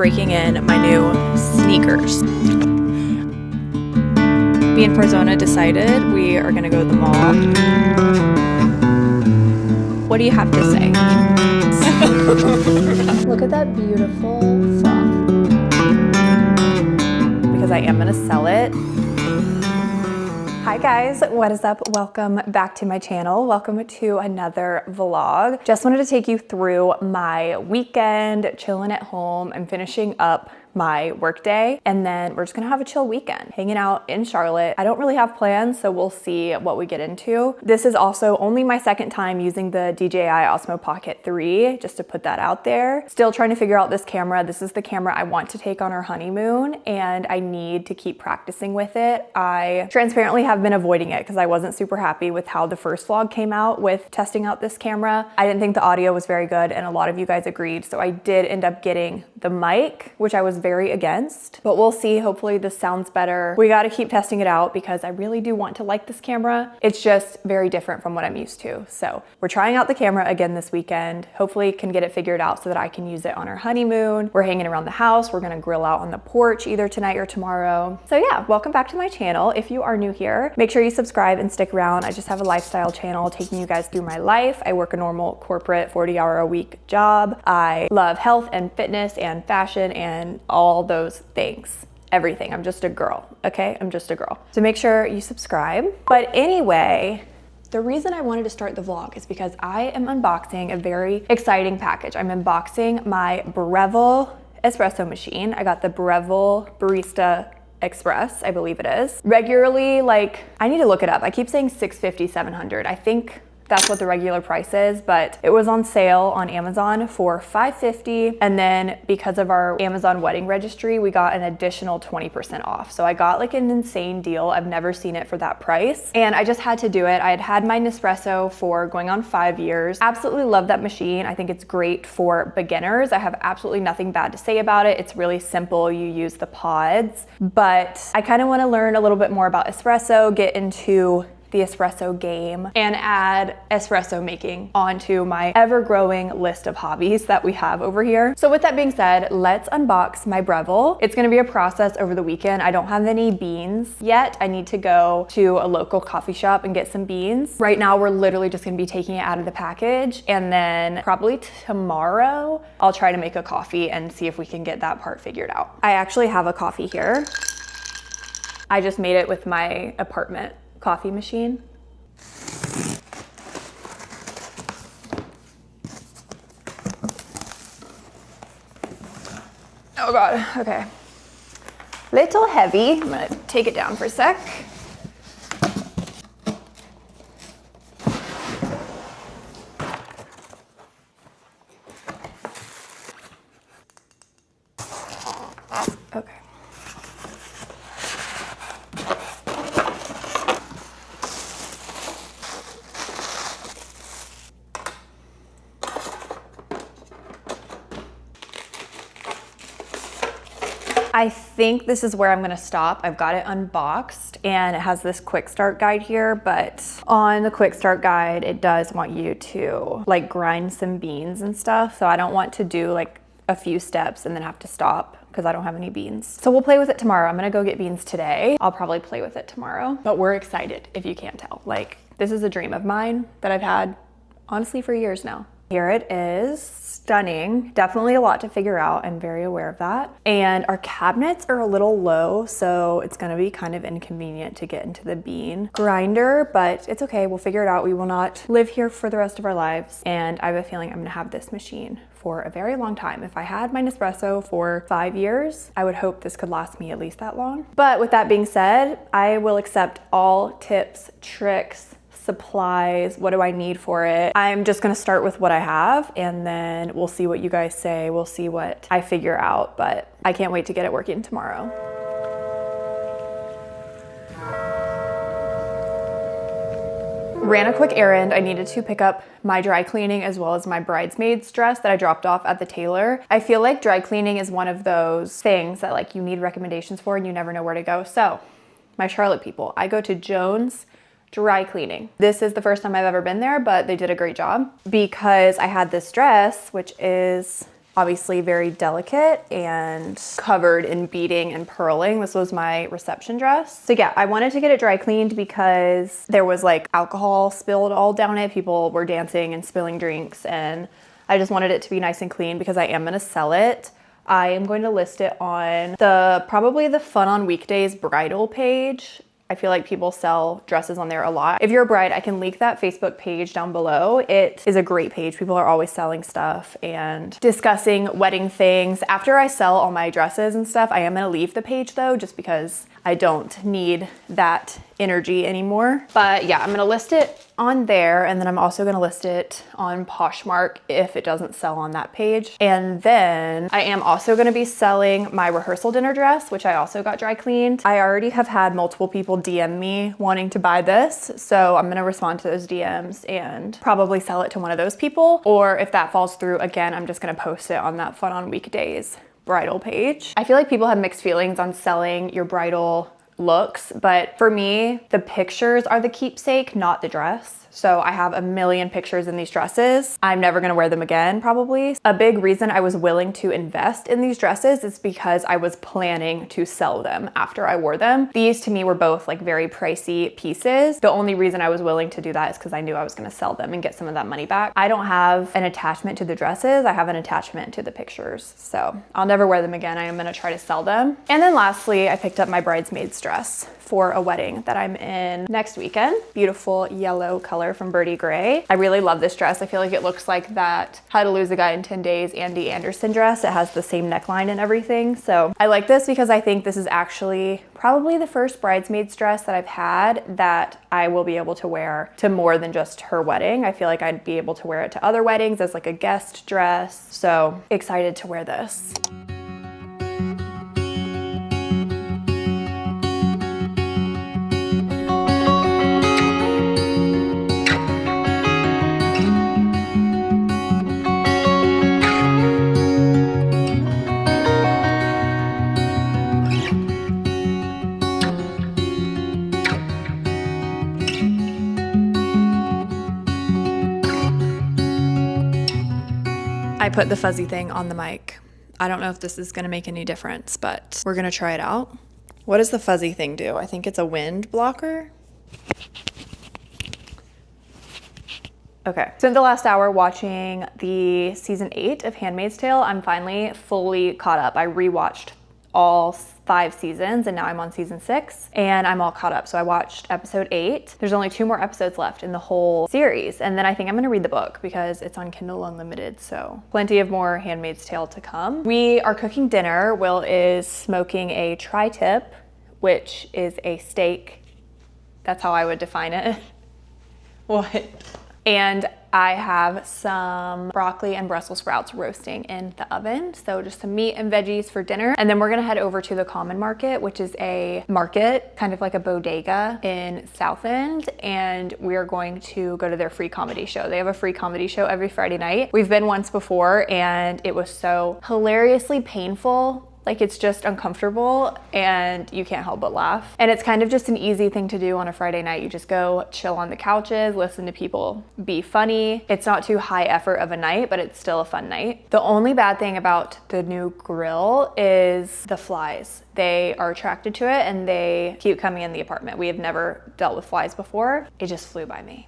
breaking in my new sneakers. Me and Farzona decided we are gonna go to the mall. What do you have to say? Look at that beautiful frock. Because I am gonna sell it. Hi guys, what is up? Welcome back to my channel. Welcome to another vlog. Just wanted to take you through my weekend, chilling at home. I'm finishing up my work day and then we're just gonna have a chill weekend hanging out in Charlotte. I don't really have plans, so we'll see what we get into. This is also only my second time using the DJI Osmo Pocket 3, just to put that out there. Still trying to figure out this camera. This is the camera I want to take on our honeymoon and I need to keep practicing with it. I transparently have been avoiding it because I wasn't super happy with how the first vlog came out with testing out this camera. I didn't think the audio was very good and a lot of you guys agreed, so I did end up getting the mic, which I was very against, but we'll see. Hopefully this sounds better. We got to keep testing it out because I really do want to like this camera. It's just very different from what I'm used to. So we're trying out the camera again this weekend. Hopefully can get it figured out so that I can use it on our honeymoon. We're hanging around the house. We're going to grill out on the porch either tonight or tomorrow. So yeah, welcome back to my channel. If you are new here, make sure you subscribe and stick around. I just have a lifestyle channel taking you guys through my life. I work a normal corporate 40-hour-a-week job. I love health and fitness and fashion and all those things. Everything. I'm just a girl, okay? I'm just a girl. So make sure you subscribe. But anyway, the reason I wanted to start the vlog is because I am unboxing a very exciting package. I'm unboxing my Breville espresso machine. I got the Breville Barista Express, I believe it is. Regularly, like, I need to look it up. I keep saying $650, $700. I think that's what the regular price is, but it was on sale on Amazon for $550. And then because of our Amazon wedding registry, we got an additional 20% off. So I got like an insane deal. I've never seen it for that price. And I just had to do it. I had had my Nespresso for going on 5 years. Absolutely love that machine. I think it's great for beginners. I have absolutely nothing bad to say about it. It's really simple. You use the pods, but I kind of want to learn a little bit more about espresso, get into the espresso game, and add espresso making onto my ever-growing list of hobbies that we have over here. So with that being said, let's unbox my Breville. It's gonna be a process over the weekend. I don't have any beans yet. I need to go to a local coffee shop and get some beans. Right now, we're literally just gonna be taking it out of the package, and then probably tomorrow, I'll try to make a coffee and see if we can get that part figured out. I actually have a coffee here. I just made it with my apartment coffee machine. Oh God, okay. Little heavy. I'm gonna take it down for a sec. Okay. I think this is where I'm gonna stop. I've got it unboxed and it has this quick start guide here, but on the quick start guide, it does want you to like grind some beans and stuff. So I don't want to do like a few steps and then have to stop because I don't have any beans. So we'll play with it tomorrow. I'm gonna go get beans today. I'll probably play with it tomorrow, but we're excited if you can't tell. Like, this is a dream of mine that I've had honestly for years now. Here it is, stunning. Definitely a lot to figure out. I'm very aware of that. And our cabinets are a little low, so it's gonna be kind of inconvenient to get into the bean grinder, but it's okay, we'll figure it out. We will not live here for the rest of our lives. And I have a feeling I'm gonna have this machine for a very long time. If I had my Nespresso for 5 years, I would hope this could last me at least that long. But with that being said, I will accept all tips, tricks, supplies, what do I need for it. I'm just gonna start with what I have and then we'll see what you guys say. We'll see what I figure out, but I can't wait to get it working tomorrow. Ran a quick errand. I needed to pick up my dry cleaning as well as my bridesmaid's dress that I dropped off at the tailor. I feel like dry cleaning is one of those things that like you need recommendations for and you never know where to go. So my Charlotte people, I go to Jones Dry Cleaning. This is the first time I've ever been there, but they did a great job because I had this dress, which is obviously very delicate and covered in beading and purling. This was my reception dress. So yeah, I wanted to get it dry cleaned because there was like alcohol spilled all down it. People were dancing and spilling drinks, and I just wanted it to be nice and clean because I am gonna sell it. I am going to list it on probably the Fun on Weekdays bridal page. I feel like people sell dresses on there a lot. If you're a bride, I can link that Facebook page down below. It is a great page. People are always selling stuff and discussing wedding things. After I sell all my dresses and stuff, I am gonna leave the page though, just because I don't need that energy anymore. But yeah, I'm gonna list it on there, and then I'm also gonna list it on Poshmark if it doesn't sell on that page. And then I am also gonna be selling my rehearsal dinner dress, which I also got dry cleaned. I already have had multiple people DM me wanting to buy this, so I'm gonna respond to those DMs and probably sell it to one of those people. Or if that falls through, again, I'm just gonna post it on that Fun on Weekdays bridal page. I feel like people have mixed feelings on selling your bridal looks, but for me, the pictures are the keepsake, not the dress. So I have a million pictures in these dresses. I'm never gonna wear them again, probably. A big reason I was willing to invest in these dresses is because I was planning to sell them after I wore them. These to me were both like very pricey pieces. The only reason I was willing to do that is because I knew I was gonna sell them and get some of that money back. I don't have an attachment to the dresses. I have an attachment to the pictures. So I'll never wear them again. I am gonna try to sell them. And then lastly, I picked up my bridesmaid's dress for a wedding that I'm in next weekend. Beautiful yellow color from Birdie Gray. I really love this dress. I feel like it looks like that How to Lose a Guy in 10 Days Andy Anderson dress. It has the same neckline and everything. So I like this because I think this is actually probably the first bridesmaid's dress that I've had that I will be able to wear to more than just her wedding. I feel like I'd be able to wear it to other weddings as like a guest dress. So excited to wear this. I put the fuzzy thing on the mic. I don't know if this is gonna make any difference, but we're gonna try it out. What does the fuzzy thing do? I think it's a wind blocker. Okay, spent the last hour watching the season 8 of Handmaid's Tale. I'm finally fully caught up. I rewatched all 5 seasons and now I'm on season 6 and I'm all caught up. So I watched episode 8. There's only 2 more episodes left in the whole series. And then I think I'm gonna read the book because it's on Kindle Unlimited. So plenty of more Handmaid's Tale to come. We are cooking dinner. Will is smoking a tri-tip, which is a steak. That's how I would define it. What? And I have some broccoli and Brussels sprouts roasting in the oven. So just some meat and veggies for dinner. And then we're gonna head over to the Common Market, which is a market, kind of like a bodega in South End. And we're going to go to their free comedy show. They have a free comedy show every Friday night. We've been once before and it was so hilariously painful. Like it's just uncomfortable and you can't help but laugh. And it's kind of just an easy thing to do on a Friday night. You just go chill on the couches, listen to people be funny. It's not too high effort of a night, but it's still a fun night. The only bad thing about the new grill is the flies. They are attracted to it and they keep coming in the apartment. We have never dealt with flies before. It just flew by me.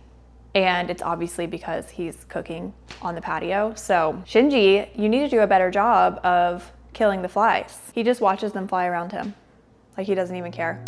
And it's obviously because he's cooking on the patio. So Shinji, you need to do a better job of killing the flies. He just watches them fly around him. Like he doesn't even care.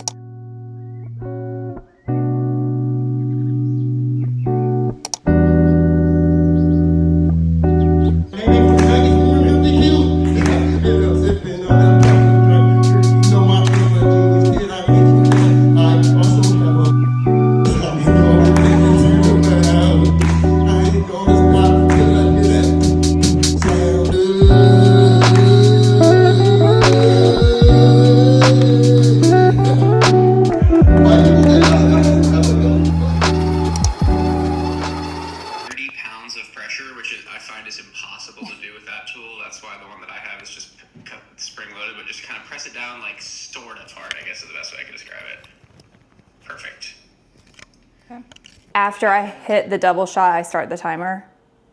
After I hit the double shot, I start the timer?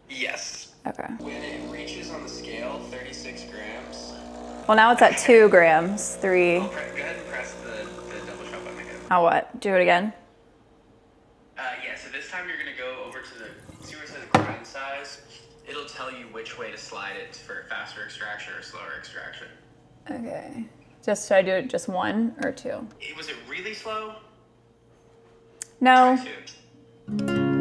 Yes. Okay. When it reaches on the scale 30 Well, now it's at 2 grams, 3. Oh, go ahead and press the double shot button again. Now what? Do it again? Yeah, so this time you're gonna go over to the, see where it says grind size? It'll tell you which way to slide it for faster extraction or slower extraction. Okay. Should I do it just 1 or 2? Was it really slow? No. Try 2.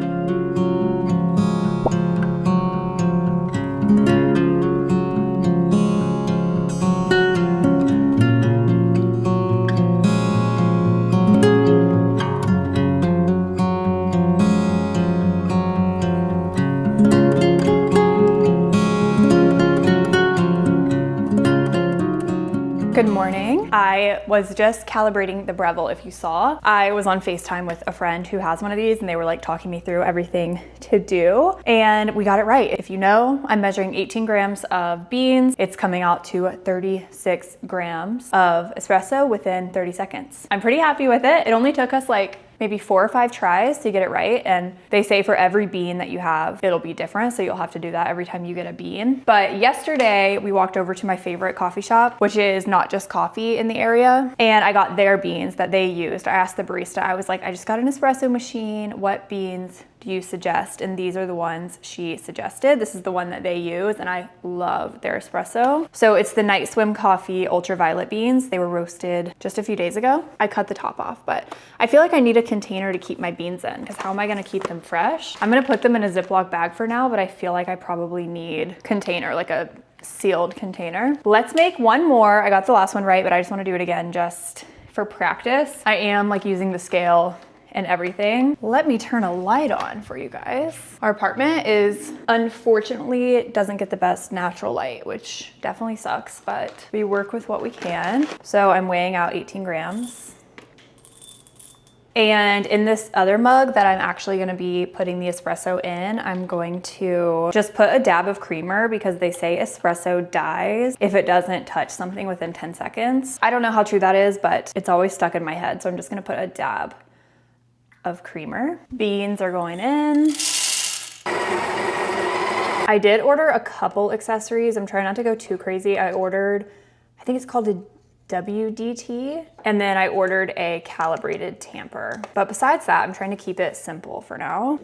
Good morning. I was just calibrating the Breville, if you saw. I was on FaceTime with a friend who has one of these and they were like talking me through everything to do. And we got it right. If you know, I'm measuring 18 grams of beans. It's coming out to 36 grams of espresso within 30 seconds. I'm pretty happy with it. It only took us like maybe 4 or 5 tries to get it right. And they say for every bean that you have, it'll be different. So you'll have to do that every time you get a bean. But yesterday we walked over to my favorite coffee shop, which is Not Just Coffee in the area. And I got their beans that they used. I asked the barista, I was like, I just got an espresso machine. What beans do you suggest? And these are the ones she suggested. This is the one that they use and I love their espresso. So it's the Night Swim Coffee ultraviolet beans. They were roasted just a few days ago. I cut the top off, but I feel like I need a container to keep my beans in because how am I gonna keep them fresh? I'm gonna put them in a Ziploc bag for now, but I feel like I probably need a container, like a sealed container. Let's make one more. I got the last one right, but I just wanna do it again just for practice. I am like using the scale and everything. Let me turn a light on for you guys. Our apartment is, unfortunately, doesn't get the best natural light, which definitely sucks, but we work with what we can. So I'm weighing out 18 grams. And in this other mug that I'm actually gonna be putting the espresso in, I'm going to just put a dab of creamer because they say espresso dies if it doesn't touch something within 10 seconds. I don't know how true that is, but it's always stuck in my head. So I'm just gonna put a dab of creamer. Beans are going in. I did order a couple accessories. I'm trying not to go too crazy. I ordered, I think it's called a WDT, and then I ordered a calibrated tamper. But besides that, I'm trying to keep it simple for now.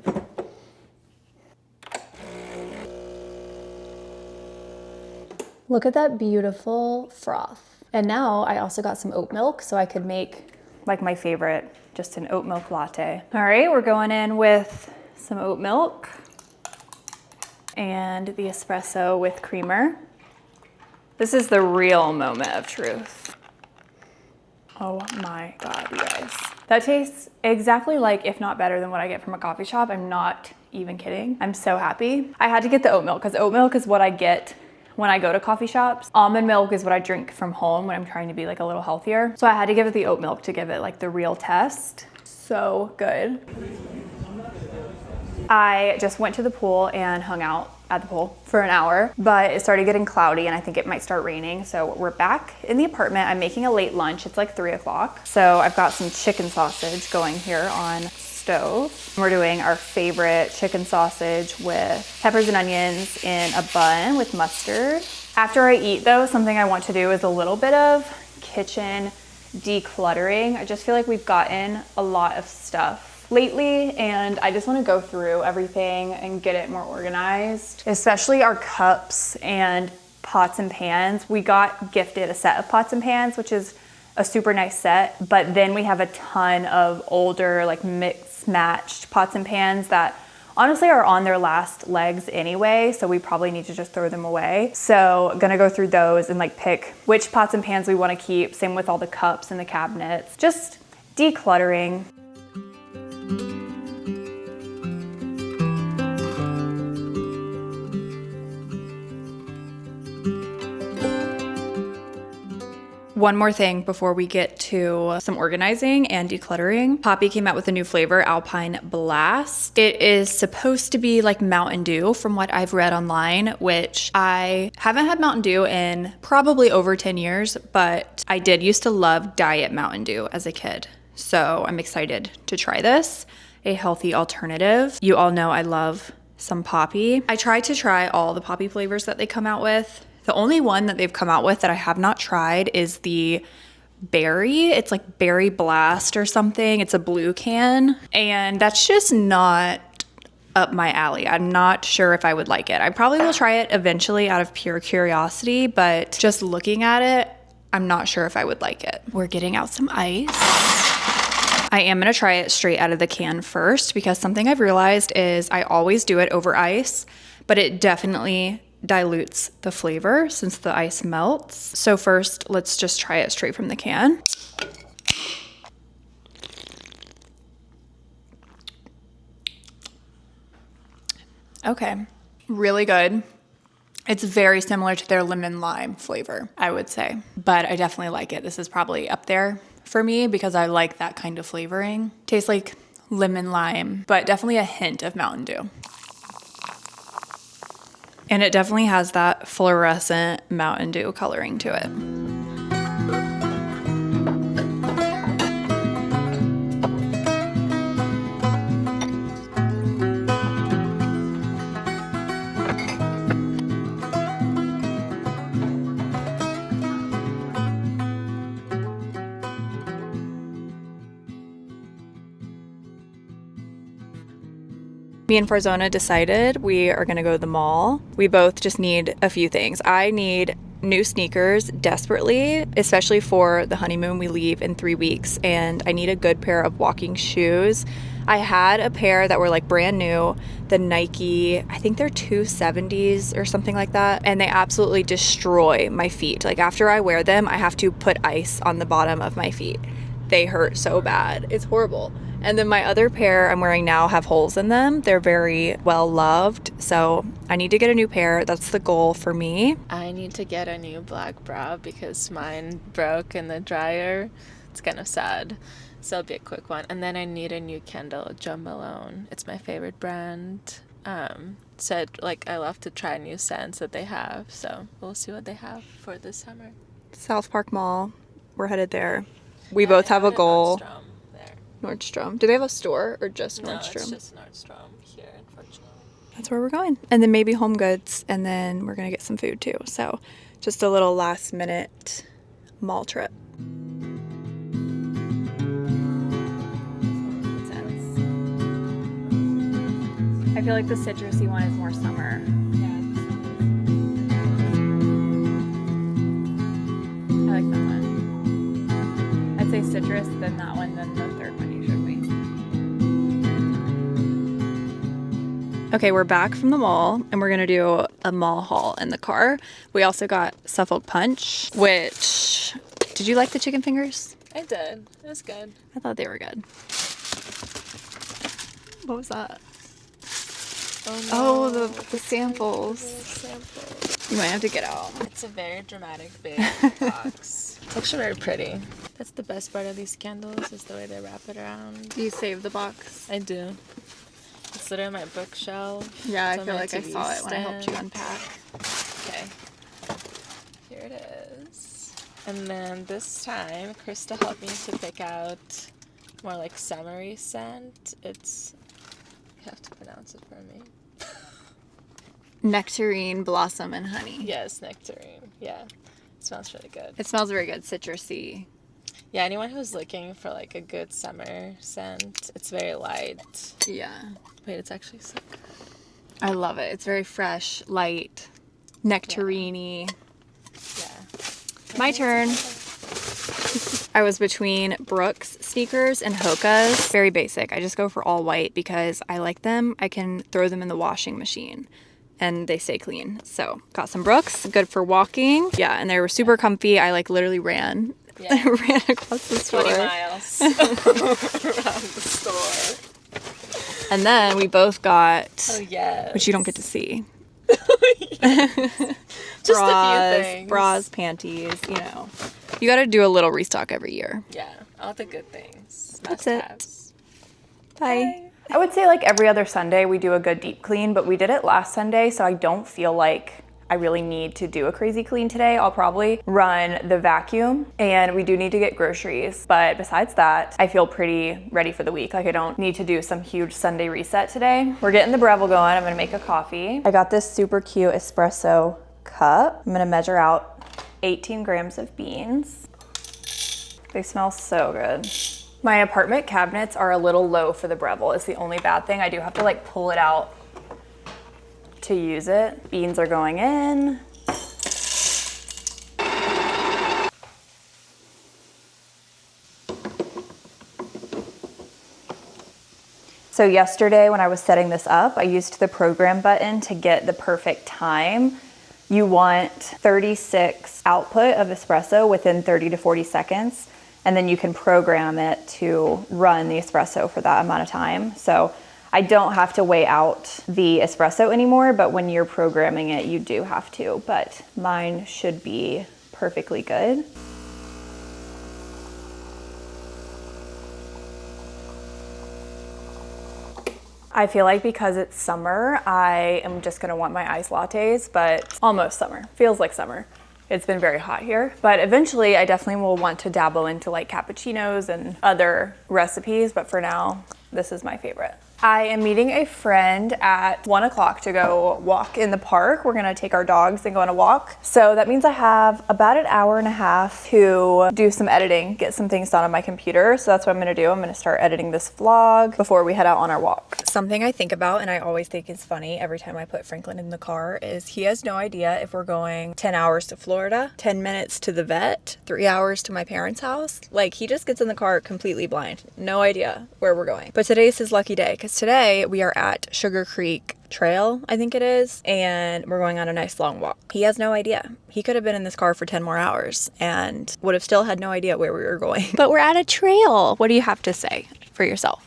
Look at that beautiful froth. And now I also got some oat milk so I could make like my favorite, just an oat milk latte. All right, we're going in with some oat milk and the espresso with creamer. This is the real moment of truth. Oh my God, you guys. That tastes exactly like, if not better than what I get from a coffee shop. I'm not even kidding. I'm so happy. I had to get the oat milk because oat milk is what I get when I go to coffee shops. Almond milk is what I drink from home when I'm trying to be like a little healthier. So I had to give it the oat milk to give it like the real test. So good. I just went to the pool and hung out at the pool for an hour, but it started getting cloudy and I think it might start raining. So we're back in the apartment. I'm making a late lunch. It's like 3 o'clock. So I've got some chicken sausage going here on stove. We're doing our favorite chicken sausage with peppers and onions in a bun with mustard. After I eat though, something I want to do is a little bit of kitchen decluttering. I just feel like we've gotten a lot of stuff lately and I just want to go through everything and get it more organized, especially our cups and pots and pans. We got gifted a set of pots and pans, which is a super nice set, but then we have a ton of older like mixed matched pots and pans that honestly are on their last legs anyway, so we probably need to just throw them away. So I'm gonna go through those and like pick which pots and pans we wanna keep, same with all the cups and the cabinets, just decluttering. One more thing before we get to some organizing and decluttering. Poppi came out with a new flavor, Alpine Blast. It is supposed to be like Mountain Dew from what I've read online, which I haven't had Mountain Dew in probably over 10 years, but I did used to love Diet Mountain Dew as a kid. So I'm excited to try this, a healthy alternative. You all know I love some Poppi. I try to try all the Poppi flavors that they come out with. The only one that they've come out with that I have not tried is the berry. It's like berry blast or something. It's a blue can, and that's just not up my alley. I'm not sure if I would like it. I probably will try it eventually out of pure curiosity, but just looking at it, I'm not sure if I would like it. We're getting out some ice. I am gonna try it straight out of the can first, because something I've realized is I always do it over ice, but it definitely dilutes the flavor since the ice melts. So first, let's just try it straight from the can. Okay, really good. It's very similar to their lemon lime flavor, I would say, but I definitely like it. This is probably up there for me because I like that kind of flavoring. Tastes like lemon lime, but definitely a hint of Mountain Dew. And it definitely has that fluorescent Mountain Dew coloring to it. Me and Farzona decided we are gonna go to the mall. We both just need a few things. I need new sneakers desperately, especially for the honeymoon. We leave in 3 weeks, and I need a good pair of walking shoes. I had a pair that were like brand new, the Nike, I think they're 270s or something like that, and they absolutely destroy my feet. Like after I wear them, I have to put ice on the bottom of my feet. They hurt so bad. It's horrible. And then my other pair I'm wearing now have holes in them. They're very well loved. So I need to get a new pair. That's the goal for me. I need to get a new black bra because mine broke in the dryer. It's kind of sad. So it'll be a quick one. And then I need a new candle, Jo Malone. It's my favorite brand. I love to try new scents that they have. So we'll see what they have for this summer. South Park Mall. We're headed there. We both have a goal. Nordstrom. Do they have a store or just Nordstrom? No, it's just Nordstrom here, unfortunately. That's where we're going. And then maybe Home Goods, and then we're going to get some food too. So just a little last minute mall trip. I feel like the citrusy one is more summer. I like that one. I'd say citrus, then that one, then the third one you showed me. Okay, we're back from the mall, and we're gonna do a mall haul in the car. We also got Suffolk Punch, which, did you like the chicken fingers? I did. It was good. I thought they were good. What was that? Oh, no. The samples. You might have to get out. It's a very dramatic big box. It's actually very pretty. That's the best part of these candles is the way they wrap it around. Do you save the box? I do. It's literally my bookshelf. Yeah, I feel like I saw it when I helped you unpack. Okay. Here it is. And then this time, Krista helped me to pick out more like summery scent. It's, you have to pronounce it for me. Nectarine, blossom, and honey. Yes, nectarine. Yeah. It smells really good. It smells very good, citrusy. Yeah, anyone who's looking for like a good summer scent, it's very light. Yeah. Wait, it's actually so good. I love it. It's very fresh, light, nectarine-y. Yeah. My turn. I was between Brooks sneakers and Hoka's. Very basic. I just go for all white because I like them. I can throw them in the washing machine and they stay clean. So got some Brooks, good for walking. Yeah, and they were super comfy. I like literally ran. Yeah. I ran across the store. 20 miles around the store. And then we both got, yes. which you don't get to see. Just a few things. Bras, panties, you know. You got to do a little restock every year. Yeah, all the good things. That's it. Bye. I would say like every other Sunday we do a good deep clean, but we did it last Sunday, so I don't feel like I really need to do a crazy clean today. I'll probably run the vacuum, and we do need to get groceries. But besides that, I feel pretty ready for the week. Like I don't need to do some huge Sunday reset today. We're getting the Breville going. I'm gonna make a coffee. I got this super cute espresso cup. I'm gonna measure out 18 grams of beans. They smell so good. My apartment cabinets are a little low for the Breville. It's the only bad thing. I do have to like pull it out to use it. Beans are going in. So yesterday when I was setting this up, I used the program button to get the perfect time. You want 36 output of espresso within 30 to 40 seconds, and then you can program it to run the espresso for that amount of time. So I don't have to weigh out the espresso anymore, but when you're programming it, you do have to, but mine should be perfectly good. I feel like because it's summer, I am just gonna want my iced lattes, but almost summer, feels like summer. It's been very hot here, but eventually I definitely will want to dabble into like cappuccinos and other recipes, but for now, this is my favorite. I am meeting a friend at 1 o'clock to go walk in the park. We're gonna take our dogs and go on a walk. So that means I have about an hour and a half to do some editing, get some things done on my computer. So that's what I'm gonna do. I'm gonna start editing this vlog before we head out on our walk. Something I think about, and I always think is funny every time I put Franklin in the car, is he has no idea if we're going 10 hours to Florida, 10 minutes to the vet, 3 hours to my parents' house. Like, he just gets in the car completely blind. No idea where we're going. But today's his lucky day, because today we are at Sugar Creek Trail, I think it is, and we're going on a nice long walk. He has no idea. He could have been in this car for 10 more hours and would have still had no idea where we were going. But we're at a trail. What do you have to say for yourself?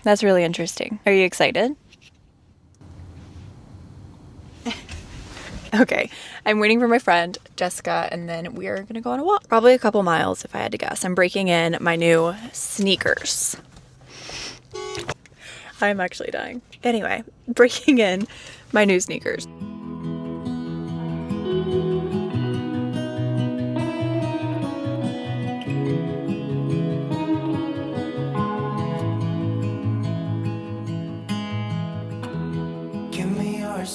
That's really interesting. Are you excited? Okay, I'm waiting for my friend Jessica, and then we are gonna go on a walk. Probably a couple miles if I had to guess. I'm breaking in my new sneakers. I'm actually dying. Anyway, breaking in my new sneakers.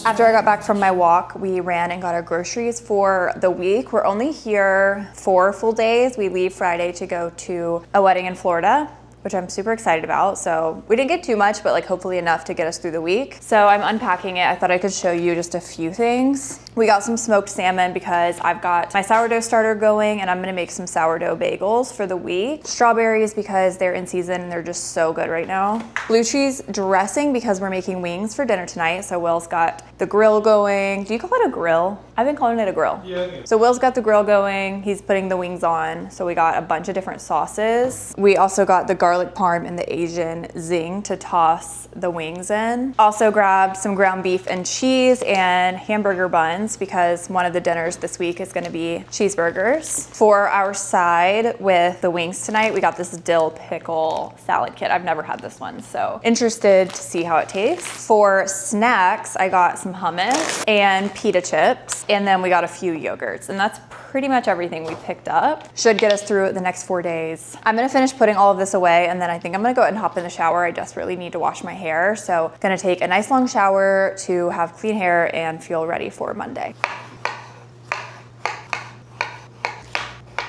After I got back from my walk, we ran and got our groceries for the week. We're only here 4 full days. We leave Friday to go to a wedding in Florida, which I'm super excited about. So we didn't get too much, but like hopefully enough to get us through the week. So I'm unpacking it. I thought I could show you just a few things. We got some smoked salmon because I've got my sourdough starter going, and I'm gonna make some sourdough bagels for the week. Strawberries because they're in season and they're just so good right now. Blue cheese dressing because we're making wings for dinner tonight. So Will's got the grill going. Do you call it a grill? I've been calling it a grill. Yeah. So Will's got the grill going. He's putting the wings on. So we got a bunch of different sauces. We also got the garlic parm and the Asian zing to toss the wings in. Also grabbed some ground beef and cheese and hamburger buns because one of the dinners this week is gonna be cheeseburgers. For our side with the wings tonight, we got this dill pickle salad kit. I've never had this one, so interested to see how it tastes. For snacks, I got some hummus and pita chips, and then we got a few yogurts, and that's pretty much everything we picked up. Should get us through the next 4 days. I'm gonna finish putting all of this away, and then I think I'm gonna go ahead and hop in the shower. I desperately need to wash my hair, so gonna take a nice long shower to have clean hair and feel ready for Monday.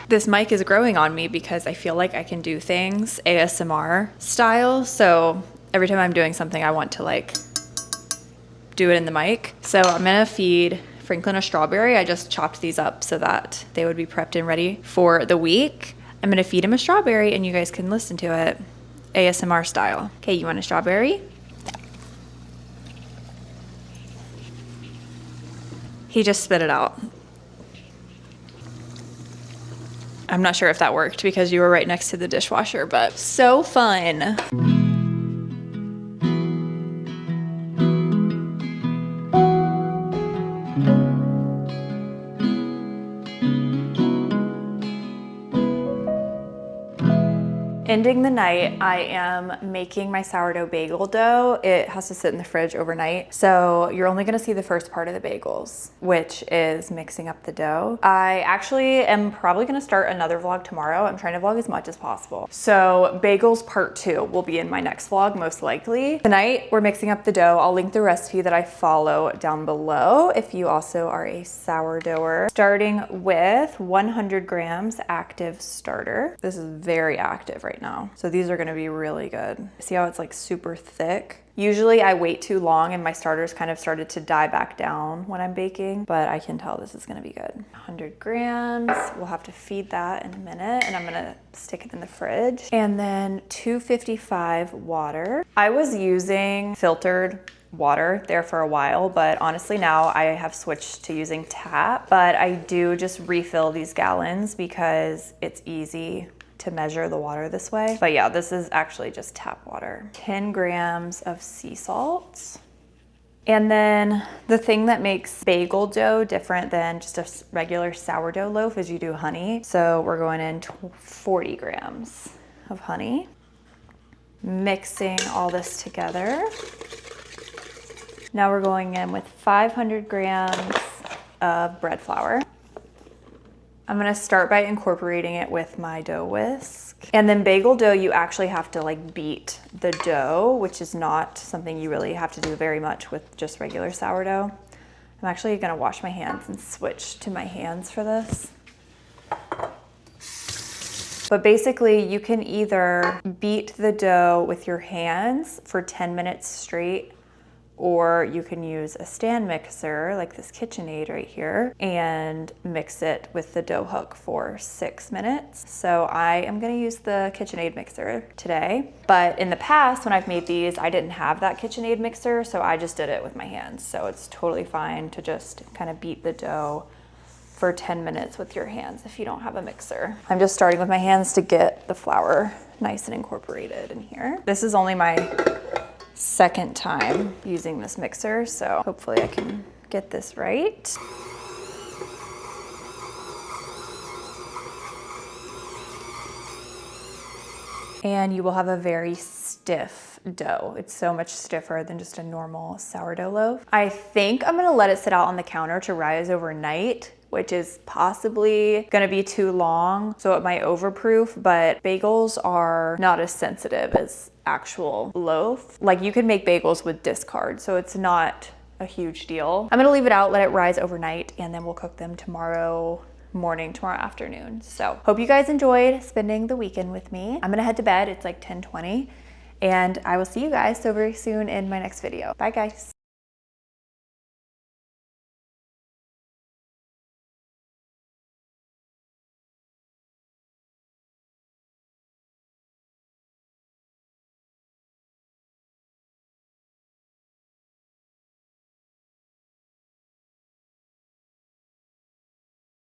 This mic is growing on me because I feel like I can do things ASMR style, so every time I'm doing something, I want to like do it in the mic. So I'm gonna feed Franklin a strawberry. I just chopped these up so that they would be prepped and ready for the week. I'm gonna feed him a strawberry and you guys can listen to it ASMR style. Okay, you want a strawberry? He just spit it out. I'm not sure if that worked because you were right next to the dishwasher, but so fun. Ending the night, I am making my sourdough bagel dough. It has to sit in the fridge overnight. So you're only gonna see the first part of the bagels, which is mixing up the dough. I actually am probably gonna start another vlog tomorrow. I'm trying to vlog as much as possible. So bagels part 2 will be in my next vlog, most likely. Tonight, we're mixing up the dough. I'll link the recipe that I follow down below if you also are a sourdougher. Starting with 100 grams active starter. This is very active right now. So these are gonna be really good. See how it's like super thick? Usually I wait too long and my starters kind of started to die back down when I'm baking, but I can tell this is gonna be good. 100 grams, we'll have to feed that in a minute, and I'm gonna stick it in the fridge. And then 255 water. I was using filtered water there for a while, but honestly now I have switched to using tap, but I do just refill these gallons because it's easy to measure the water this way. But yeah, this is actually just tap water. 10 grams of sea salt. And then the thing that makes bagel dough different than just a regular sourdough loaf is you do honey. So we're going in 40 grams of honey. Mixing all this together. Now we're going in with 500 grams of bread flour. I'm gonna start by incorporating it with my dough whisk. And then bagel dough, you actually have to like beat the dough, which is not something you really have to do very much with just regular sourdough. I'm actually gonna wash my hands and switch to my hands for this. But basically you can either beat the dough with your hands for 10 minutes straight, or you can use a stand mixer like this KitchenAid right here and mix it with the dough hook for 6 minutes. So I am gonna use the KitchenAid mixer today. But in the past, when I've made these, I didn't have that KitchenAid mixer, so I just did it with my hands. So it's totally fine to just kind of beat the dough for 10 minutes with your hands if you don't have a mixer. I'm just starting with my hands to get the flour nice and incorporated in here. This is only my second time using this mixer, so hopefully I can get this right. And you will have a very stiff dough. It's so much stiffer than just a normal sourdough loaf. I think I'm gonna let it sit out on the counter to rise overnight, which is possibly gonna be too long, so it might overproof, but bagels are not as sensitive as actual loaf. Like you can make bagels with discard, so it's not a huge deal. I'm gonna leave it out, let it rise overnight, and then we'll cook them tomorrow morning, tomorrow afternoon. So hope you guys enjoyed spending the weekend with me. I'm gonna head to bed, it's like 10:20, and I will see you guys so very soon in my next video. Bye guys.